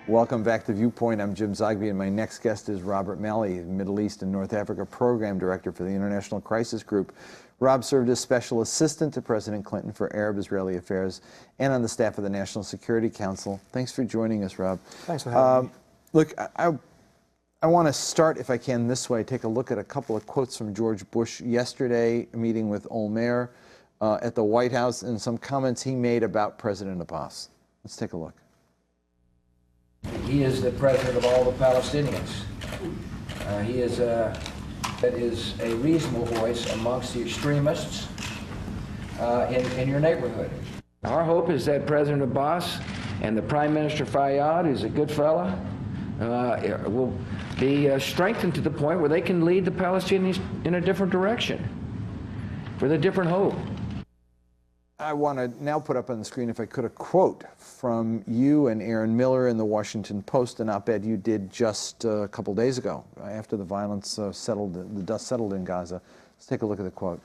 Welcome back to Viewpoint. I'm James Zogby, and my next guest is Robert Malley, Middle East and North Africa Program Director for the International Crisis Group. Rob served as Special Assistant to President Clinton for Arab-Israeli Affairs and on the staff of the National Security Council. Thanks for joining us, Rob. Thanks for having me. Look, I want to start, if I can, this way. Take a look at a couple of quotes from George Bush yesterday, meeting with Olmer at the White House, and some comments he made about President Abbas. Let's take a look. He is the president of all the Palestinians. He is that is a reasonable voice amongst the extremists in your neighborhood. Our hope is that President Abbas and the Prime Minister Fayyad, who's a good fella, will be strengthened to the point where they can lead the Palestinians in a different direction, with a different hope. I want to now put up on the screen, if I could, a quote from you and Aaron Miller in the Washington Post, an op-ed you did just a couple days ago, after the violence the dust settled in Gaza. Let's take a look at the quote.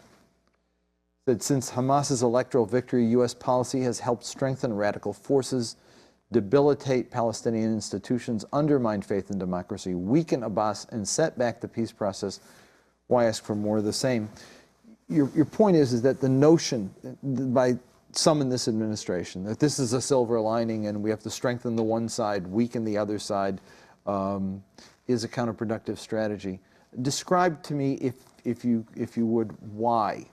It said, since Hamas's electoral victory, U.S. policy has helped strengthen radical forces, debilitate Palestinian institutions, undermine faith in democracy, weaken Abbas, and set back the peace process. Why ask for more of the same? Your point is that the notion by some in this administration that this is a silver lining and we have to strengthen the one side, weaken the other side, is a counterproductive strategy. Describe to me, if you would, why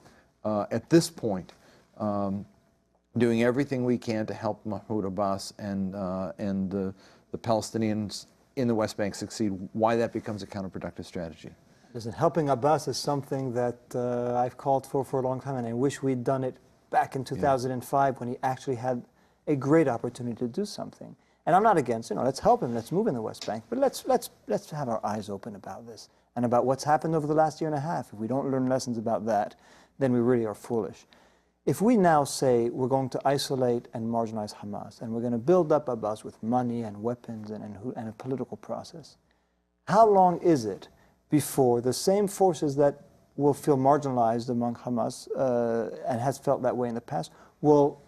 at this point, doing everything we can to help Mahmoud Abbas and the Palestinians in the West Bank succeed, why that becomes a counterproductive strategy. Listen, helping Abbas is something that I've called for a long time, and I wish we'd done it back in 2005 when he actually had a great opportunity to do something. And I'm not against, let's help him, let's move in the West Bank, but let's have our eyes open about this and about what's happened over the last year and a half. If we don't learn lessons about that, then we really are foolish. If we now say we're going to isolate and marginalize Hamas, and we're going to build up Abbas with money and weapons and a political process, how long is it before the same forces that will feel marginalized among Hamas and has felt that way in the past will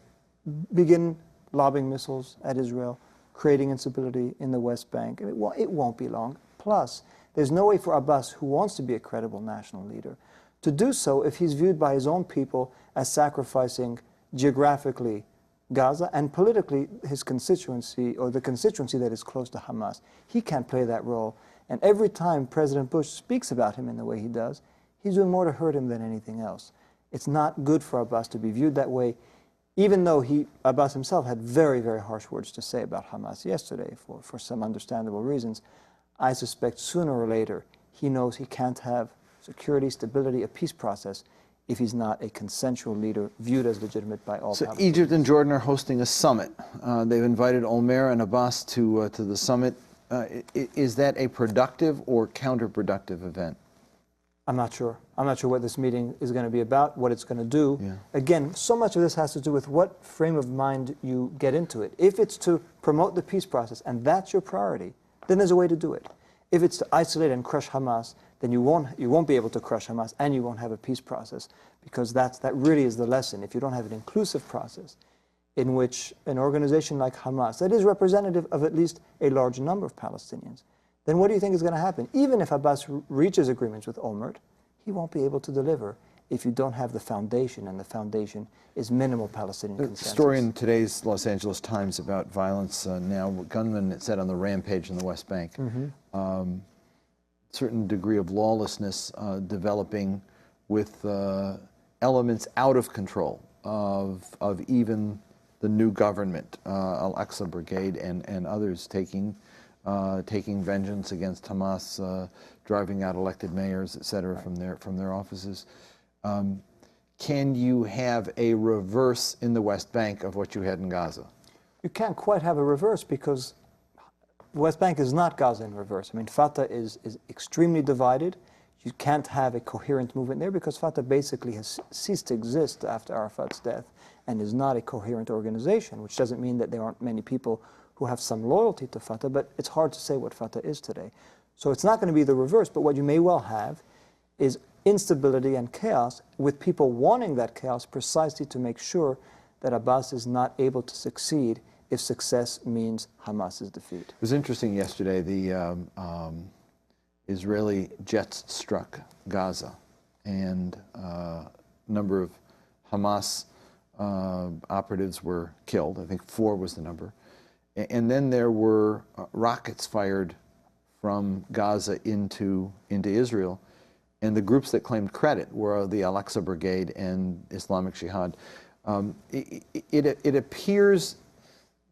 begin lobbing missiles at Israel, creating instability in the West Bank? It won't be long. Plus, there's no way for Abbas, who wants to be a credible national leader, to do so if he's viewed by his own people as sacrificing geographically Gaza and politically his constituency, or the constituency that is close to Hamas. He can't play that role. And every time President Bush speaks about him in the way he does, he's doing more to hurt him than anything else. It's not good for Abbas to be viewed that way, even though Abbas himself had very, very harsh words to say about Hamas yesterday for some understandable reasons. I suspect sooner or later he knows he can't have security, stability, a peace process if he's not a consensual leader viewed as legitimate by all. So Egypt and Jordan are hosting a summit. They've invited Olmer and Abbas to the summit. Is that a productive or counterproductive event? I'm not sure. I'm not sure what this meeting is going to be about, what it's going to do. Yeah. Again, so much of this has to do with what frame of mind you get into it. If it's to promote the peace process, and that's your priority, then there's a way to do it. If it's to isolate and crush Hamas, then you won't be able to crush Hamas, and you won't have a peace process, because that really is the lesson. If you don't have an inclusive process in which an organization like Hamas, that is representative of at least a large number of Palestinians, then what do you think is going to happen? Even if Abbas reaches agreements with Olmert, he won't be able to deliver if you don't have the foundation, and the foundation is minimal Palestinian consensus. The story in today's Los Angeles Times about violence now, gunmen set on the rampage in the West Bank. Certain degree of lawlessness developing with elements out of control of even the new government, Al-Aqsa Brigade and others taking vengeance against Hamas, driving out elected mayors, etc., from their offices. Can you have a reverse in the West Bank of what you had in Gaza? You can't quite have a reverse, because the West Bank is not Gaza in reverse. I mean, Fatah is extremely divided. You can't have a coherent movement there, because Fatah basically has ceased to exist after Arafat's death and is not a coherent organization, which doesn't mean that there aren't many people who have some loyalty to Fatah, but it's hard to say what Fatah is today. So it's not going to be the reverse, but what you may well have is instability and chaos, with people wanting that chaos precisely to make sure that Abbas is not able to succeed if success means Hamas's defeat. It was interesting yesterday, the Israeli jets struck Gaza, and a number of Hamas operatives were killed. I think 4 was the number. And then there were rockets fired from Gaza into Israel. And the groups that claimed credit were the Al-Aqsa Brigade and Islamic Jihad. It appears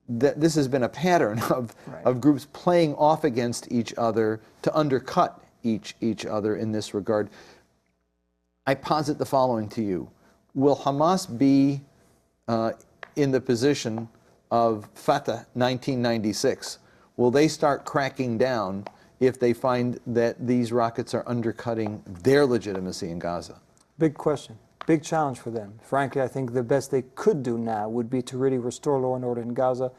that this has been a pattern of groups playing off against each other to undercut each other in this regard. I posit the following to you. Will Hamas be in the position of Fatah 1996? Will they start cracking down if they find that these rockets are undercutting their legitimacy in Gaza? Big question. Big challenge for them. Frankly, I think the best they could do now would be to really restore law and order in Gaza,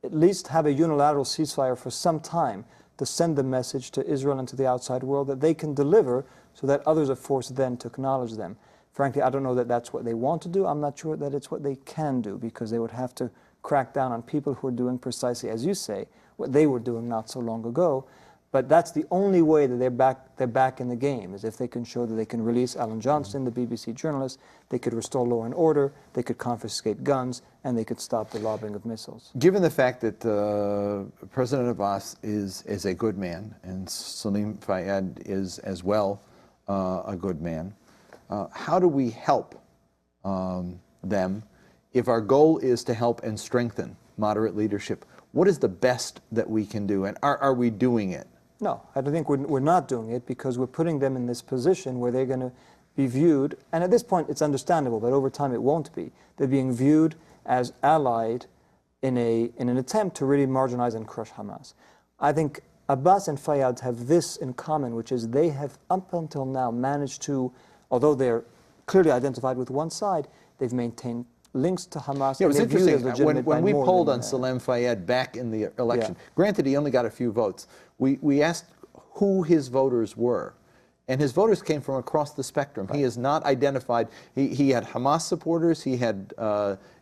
at least have a unilateral ceasefire for some time to send the message to Israel and to the outside world that they can deliver so that others are forced then to acknowledge them. Frankly, I don't know that that's what they want to do. I'm not sure that it's what they can do, because they would have to crack down on people who are doing precisely, as you say, what they were doing not so long ago. But that's the only way that they're back in the game, is if they can show that they can release Alan Johnston, the BBC journalist, they could restore law and order, they could confiscate guns, and they could stop the lobbing of missiles. Given the fact that President Abbas is a good man, and Salim Fayyad is as well a good man, how do we help them if our goal is to help and strengthen moderate leadership? What is the best that we can do, and are we doing it? No, I don't think we're not doing it, because we're putting them in this position where they're going to be viewed, and at this point it's understandable, but over time it won't be. They're being viewed as allied in an attempt to really marginalize and crush Hamas. I think Abbas and Fayyad have this in common, which is they have up until now managed to, although they're clearly identified with one side, they've maintained links to Hamas. Yeah, it was interesting. When we polled on Salim Fayyad back in the election, granted he only got a few votes, we asked who his voters were. And his voters came from across the spectrum. He is not identified. He had Hamas supporters, he had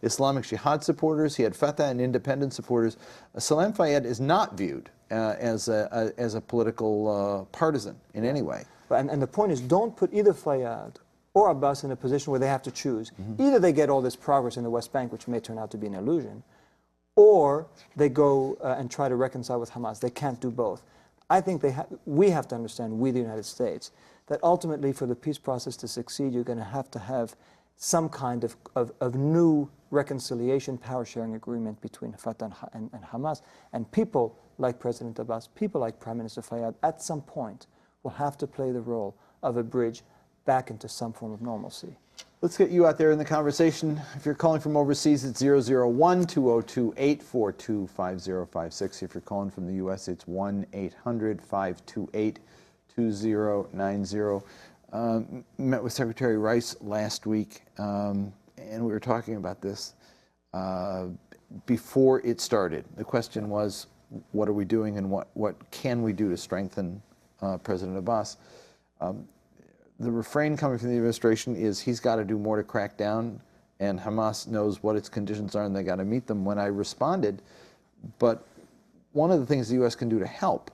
Islamic Jihad supporters, he had Fatah and independent supporters. Salim Fayyad is not viewed as a political partisan in any way. And the point is, don't put either Fayyad or Abbas in a position where they have to choose. Either they get all this progress in the West Bank, which may turn out to be an illusion, or they go and try to reconcile with Hamas. They can't do both. I think we have to understand, we the United States, that ultimately for the peace process to succeed, you're going to have some kind of new reconciliation, power-sharing agreement between Fatah and Hamas. And people like President Abbas, people like Prime Minister Fayyad, at some point will have to play the role of a bridge back into some form of normalcy. Let's get you out there in the conversation. If you're calling from overseas, it's 001-2028-425056. If you're calling from the U.S., it's 1-800-528-2090. Met with Secretary Rice last week, and we were talking about this before it started. The question was, what are we doing, and what can we do to strengthen President Abbas? The refrain coming from the administration is he's got to do more to crack down, and Hamas knows what its conditions are and they got to meet them. When I responded, but one of the things the U.S. can do to help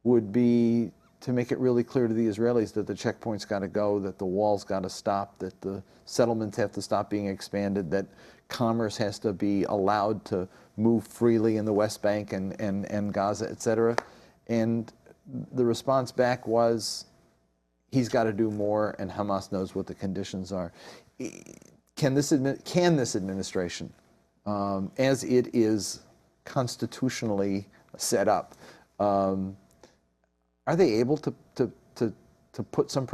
would be to make it really clear to the Israelis that the checkpoints got to go, that the walls got to stop, that the settlements have to stop being expanded, that commerce has to be allowed to move freely in the West Bank and Gaza, etc. And the response back was, he's got to do more, and Hamas knows what the conditions are. Can this administration, as it is constitutionally set up, are they able to put some